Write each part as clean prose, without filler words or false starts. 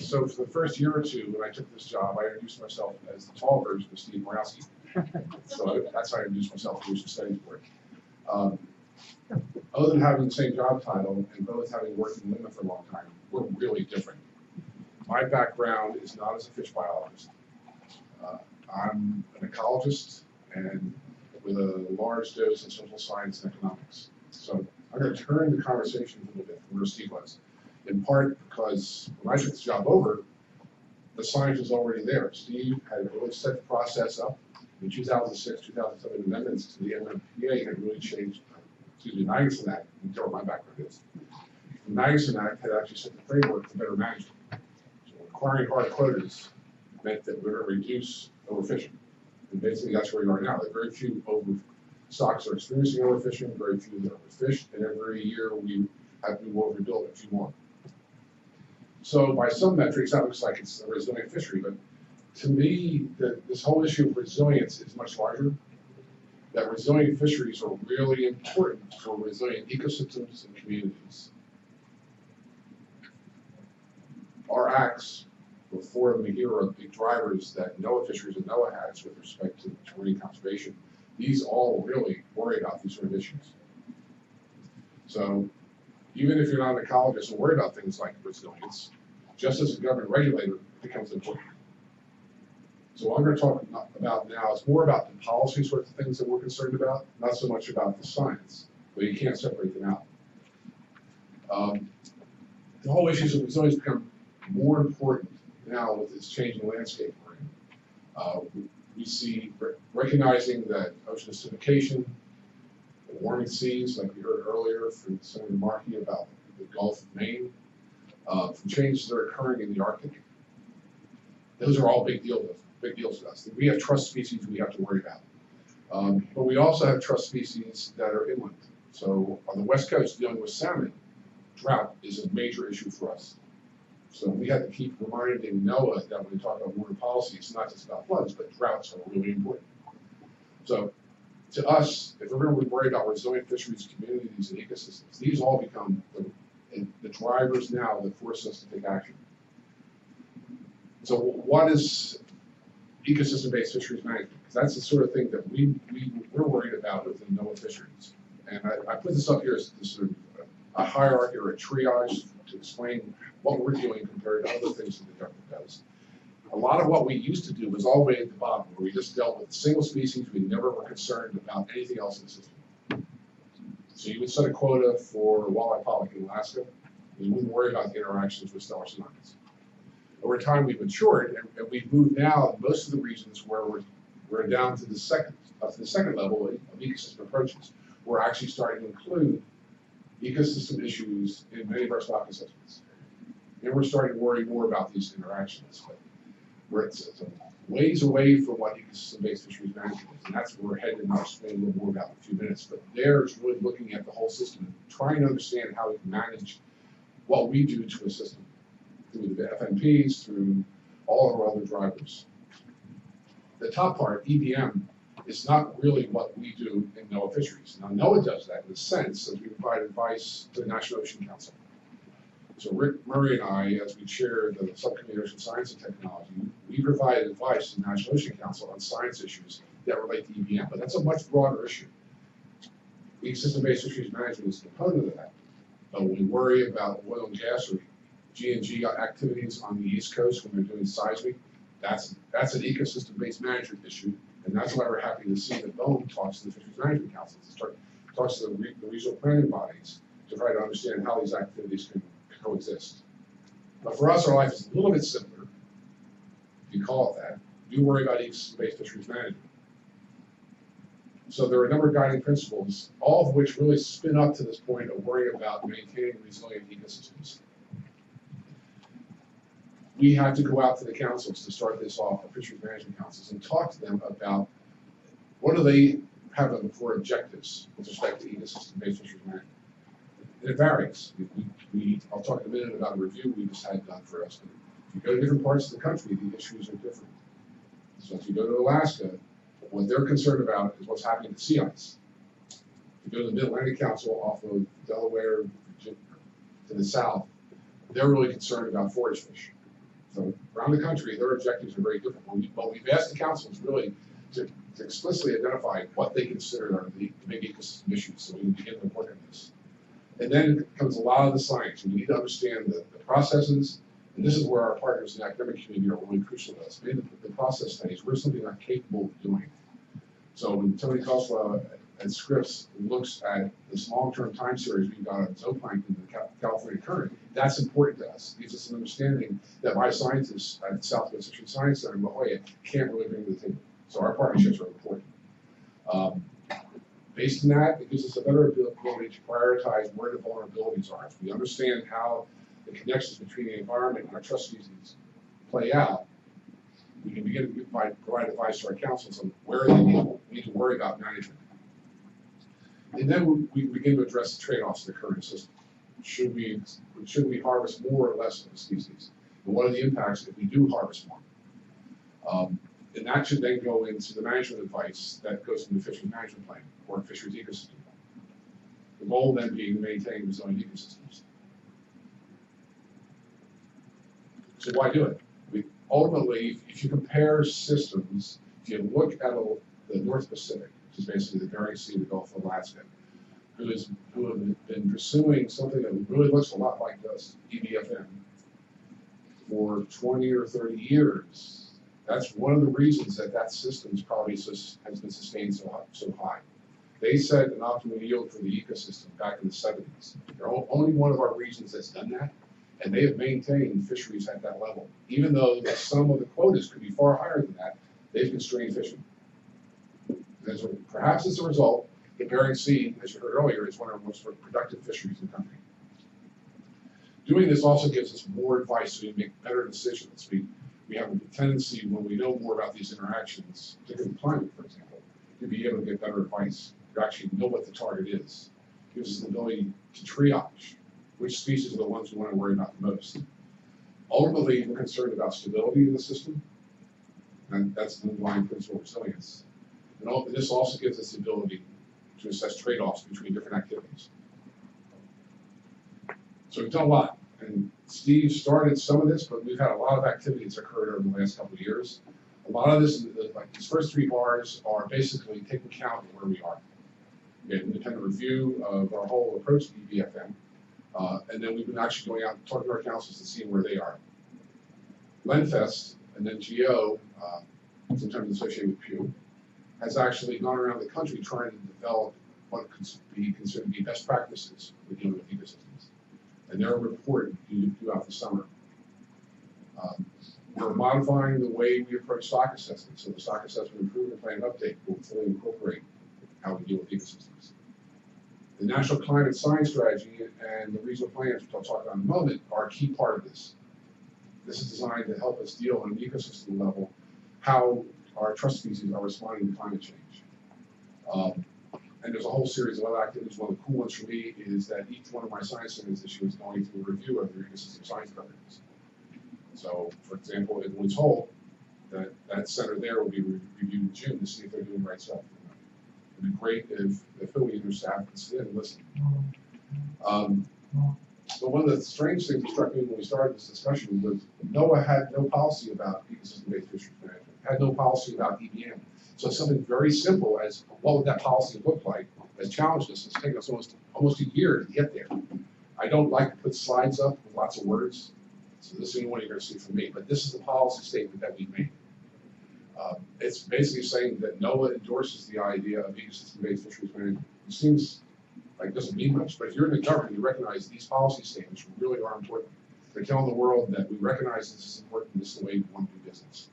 So for the first year or two when I took this job, I introduced myself as the tall version of Steve Morawski. So that's how I introduced myself to Ocean Studies Board. Other than having the same job title and both having worked in Lima for a long time, we're really different. My background is not as a fish biologist. I'm an ecologist and with a large dose of social science and economics. So I'm going to turn the conversation a little bit from where Steve was, in part because when I took this job over, the science was already there. Steve had really set the process up. In 2006, 2007 amendments to the MMPA had really changed, the Magnuson Act, and tell what my background is. The Magnuson Act had actually set the framework for better management. So requiring hard quotas meant that we were going to reduce overfishing. And basically that's where we are now. There are very few stocks are experiencing overfishing, very few that are overfished, and every year we will overbuild a few more. So by some metrics, that looks like it's a resilient fishery, but to me, this whole issue of resilience is much larger. That resilient fisheries are really important for resilient ecosystems and communities. Our acts, the four of them here, are the big drivers that NOAA Fisheries and NOAA has with respect to marine conservation. These all really worry about these sort of issues. So even if you're not an ecologist and worry about things like resilience, just as a government regulator, it becomes important. So what I'm going to talk about now is more about the policy sorts of things that we're concerned about, not so much about the science, but you can't separate them out. The whole issues of resilience become more important now with this changing landscape we're in. We see recognizing that ocean acidification, the warming seas, like we heard earlier from Senator Markey about the Gulf of Maine, from changes that are occurring in the Arctic. Those are all big deals to us. We have trust species we have to worry about. But we also have trust species that are inland. So on the West Coast, dealing with salmon, drought is a major issue for us. So we have to keep reminding NOAA that when we talk about water policy, it's not just about floods, but droughts are really important. So to us, if we're going to worry about resilient fisheries, communities, and ecosystems, these all become the drivers now that force us to take action. So what is ecosystem-based fisheries management? Because that's the sort of thing that we're worried about within NOAA Fisheries. And I put this up here as sort of a hierarchy or a triage to explain what we're doing compared to other things that the government does. A lot of what we used to do was all the way at the bottom, where we just dealt with single species. We never were concerned about anything else in the system. So you would set a quota for walleye pollock in Alaska. You wouldn't worry about the interactions with stellar tsunamis. Over time, we've matured, and we've moved now in most of the regions where we're down to the second level of ecosystem approaches. We're actually starting to include ecosystem issues in many of our stock assessments. And we're starting to worry more about these interactions. But we're ways away from what ecosystem-based fisheries management is, and that's where we're headed, and I'll explain a little more about in a few minutes. But there's really looking at the whole system and trying to understand how we can manage what we do to a system through the FNPs, through all of our other drivers. The top part, EBM, is not really what we do in NOAA Fisheries. Now, NOAA does that in the sense that we provide advice to the National Ocean Council. So Rick Murray and I, as we chair the Subcommittee on Ocean Science and Technology, we provide advice to the National Ocean Council on science issues that relate to EBM, but that's a much broader issue. Ecosystem-based fisheries management is a component of that. But when we worry about oil and gas or G&G activities on the East Coast when they're doing seismic, that's an ecosystem-based management issue, and that's why we're happy to see that BOEM talks to the Fisheries Management Council, talks to the regional planning bodies to try to understand how these activities can coexist. But for us, our life is a little bit simpler, if you call it that. We worry about ecosystem-based fisheries management. So there are a number of guiding principles, all of which really spin up to this point of worrying about maintaining resilient ecosystems. We had to go out to the councils to start this off, the fisheries management councils, and talk to them about what do they have for objectives with respect to ecosystem-based fisheries management. And it varies. I'll talk in a minute about a review we just had done for us. If you go to different parts of the country, the issues are different. So if you go to Alaska, what they're concerned about is what's happening to sea ice. If you go to the Mid-Atlantic Council off of Delaware to the south, they're really concerned about forage fish. So around the country, their objectives are very different. What we've asked the councils really to explicitly identify what they consider are the big ecosystem issues, so we can begin to work on this. And then comes a lot of the science. We need to understand the processes, and this is where our partners in the academic community are really crucial to us. In the process studies, we're something not capable of doing. So when Tony Kosla at Scripps looks at this long-term time series we've got on zooplankton in the California current, that's important to us. It gives us an understanding that my scientists at the Southwest Fisheries Science Center in La Jolla can't really bring to the table. So our partnerships are important. Based on that, it gives us a better ability to prioritize where the vulnerabilities are. If we understand how the connections between the environment and our trust species play out, we can begin to provide advice to our councils on where they need to worry about management. And then we begin to address the trade-offs of the current system. Should we harvest more or less of the species? And what are the impacts if we do harvest more? And that should then go into the management advice that goes into the fisheries management plan or fisheries ecosystem plan. The goal then being to maintain resilient ecosystems. So why do it? Ultimately, if you compare systems, if you look at the North Pacific, which is basically the Bering Sea, the Gulf of Alaska, who have been pursuing something that really looks a lot like this, EBFM, for 20 or 30 years. That's one of the reasons that system probably has been sustained so high. They set an optimal yield for the ecosystem back in the 70s. They're only one of our regions that's done that, and they have maintained fisheries at that level. Even though some of the quotas could be far higher than that, they've constrained fishing. Perhaps as a result, the Bering Sea, as you heard earlier, is one of our most productive fisheries in the country. Doing this also gives us more advice so we make better decisions. We have a tendency, when we know more about these interactions, particularly climate, for example, to be able to get better advice, to actually know what the target is. It gives us the ability to triage which species are the ones we want to worry about the most. Ultimately, we're concerned about stability in the system, and that's the underlying principle of resilience. And this also gives us the ability to assess trade-offs between different activities. So we've done a lot. And Steve started some of this, but we've had a lot of activities occurred over the last couple of years. A lot of this, like these first three bars, are basically taking count of where we are. We had an independent review of our whole approach to EBFM, and then we've been actually going out and talking to our councils to see where they are. Lenfest, an NGO, sometimes associated with Pew, has actually gone around the country trying to develop what could be considered to be best practices for dealing with ecosystems. And they're reported throughout the summer. We're modifying the way we approach stock assessment. So the stock assessment improvement plan update will fully incorporate how we deal with ecosystems. The National Climate Science Strategy and the regional plans, which I'll talk about in a moment, are a key part of this. This is designed to help us deal on an ecosystem level how our trust species are responding to climate change. And there's a whole series of other activities. One of the cool ones for me is that each one of my science centers this year is going through a review of their ecosystem science programs. So, for example, in Woods Hole, that center there will be reviewed in June to see if they're doing the right stuff. It'd be great if the affiliate staff could sit and listen. But one of the strange things that struck me when we started this discussion was NOAA had no policy about ecosystem-based fisheries management, had no policy about EBM. So something very simple as what would that policy look like has challenged us. It's taken us almost a year to get there. I don't like to put slides up with lots of words, so this is the one you're going to see from me, but this is the policy statement that we made. It's basically saying that NOAA endorses the idea of ecosystem-based fisheries management. It seems like it doesn't mean much, but if you're in the government, you recognize these policy statements really are important. They're telling the world that we recognize this is important, this is the way we want to do business.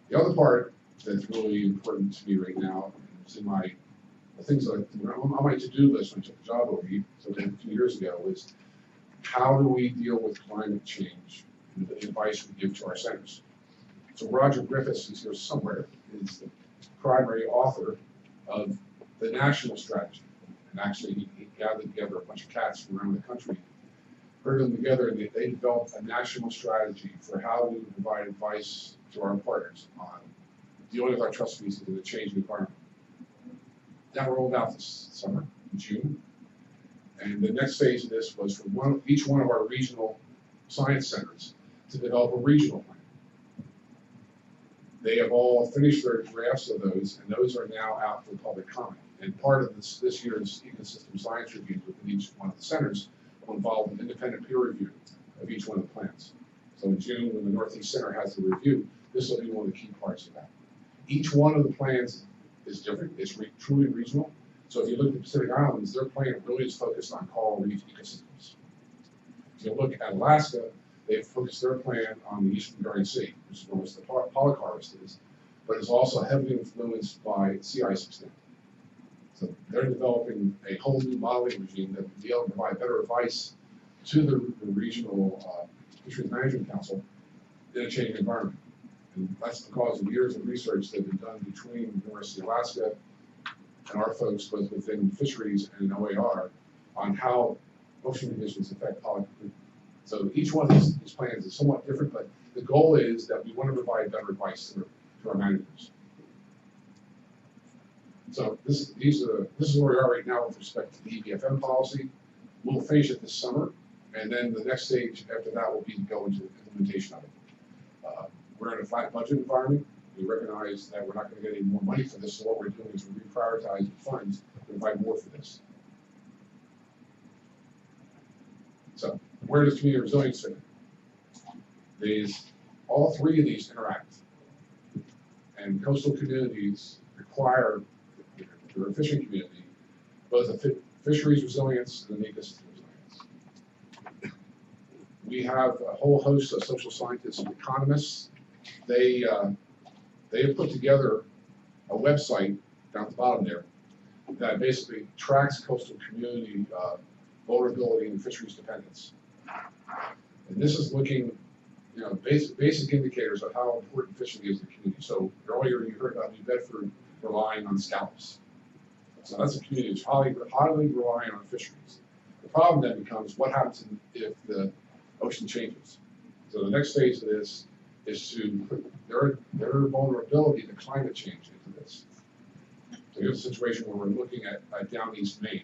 The other part that's really important to me right now is in the things that on my to-do list when I took the job over here, so a few years ago, is how do we deal with climate change and the advice we give to our centers. So Roger Griffiths, who's here somewhere, is the primary author of the national strategy. And actually, he gathered together a bunch of cats from around the country, heard them together, and they developed a national strategy for how we would provide advice to our partners on dealing with our trust species in a changing environment. That rolled out this summer, in June. And the next phase of this was for each one of our regional science centers to develop a regional plan. They have all finished their drafts of those, and those are now out for public comment. And part of this year's ecosystem science reviews within each one of the centers will involve an independent peer review of each one of the plans. So in June, when the Northeast Center has the review, this will be one of the key parts of that. Each one of the plans is different. It's truly regional. So if you look at the Pacific Islands, their plan really is focused on coral reef ecosystems. If you look at Alaska, they've focused their plan on the eastern Bering Sea, which is where most of the pollock harvest is, but is also heavily influenced by sea ice extent. So they're developing a whole new modeling regime that will be able to provide better advice to the regional Fisheries Management Council in a changing environment. And that's because of years of research that have been done between the University of Alaska and our folks, both within Fisheries and OAR, on how ocean conditions affect pollock. So each one of these plans is somewhat different, but the goal is that we want to provide better advice to our managers. So this is where we are right now with respect to the EBFM policy. We'll finish it this summer, and then the next stage after that will be to go into the implementation of it. We're in a flat budget environment. We recognize that we're not going to get any more money for this, so what we're doing is we're reprioritizing funds to provide more for this. So where does community resilience fit in? All three of these interact, and coastal communities require the fishing community both a fisheries resilience and an ecosystem resilience. We have a whole host of social scientists and economists. They have put together a website down at the bottom there that basically tracks coastal community vulnerability and fisheries dependence. And this is looking, basic indicators of how important fishing is to the community. So earlier you heard about New Bedford relying on scallops. So that's a community that's highly reliant on fisheries. The problem then becomes what happens if the ocean changes. So the next phase of this is to put their vulnerability to climate change into this. So here's a situation where we're looking at down East Maine.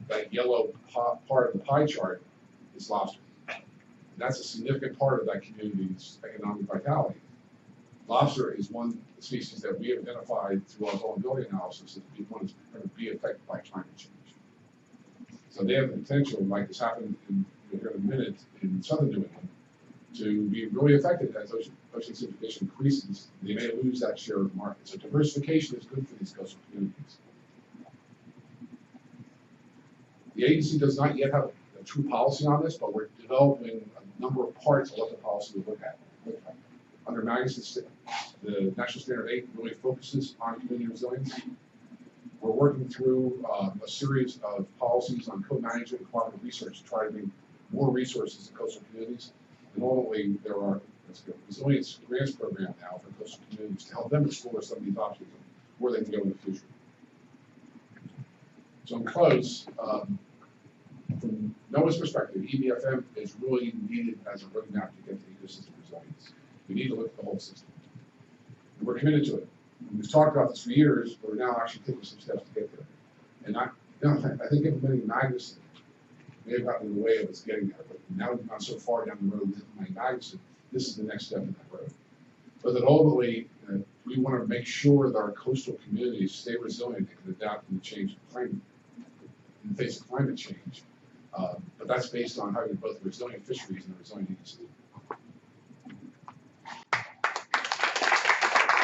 That yellow part of the pie chart is lobster. And that's a significant part of that community's economic vitality. Lobster is one species that we have identified through our vulnerability analysis as one that's going to be affected by climate change. So they have the potential, like this happened in a minute in southern New England, to be really affected as ocean acidification increases. They may lose that share of the market. So diversification is good for these coastal communities. The agency does not yet have a true policy on this, but we're developing a number of parts of what the policy will look at. Under Magnuson, the National Standard 8 really focuses on community resilience. We're working through a series of policies on co-management and cooperative research to try to bring more resources to coastal communities. And ultimately, there are a resilience grants program now for coastal communities to help them explore some of these options and where they can go in the future. So in close, from NOAA's perspective, EBFM is really needed as a roadmap to get to ecosystem resilience. We need to look at the whole system. And we're committed to it. And we've talked about this for years, but we're now actually taking some steps to get there. And I think implementing Magnuson may have gotten in the way of us getting there, but now we've gone so far down the road with implementing Magnuson, this is the next step in that road. But that ultimately, we want to make sure that our coastal communities stay resilient and can adapt to the change of climate, in the face of climate change. But that's based on having both resilient fisheries and a resilient ecosystem.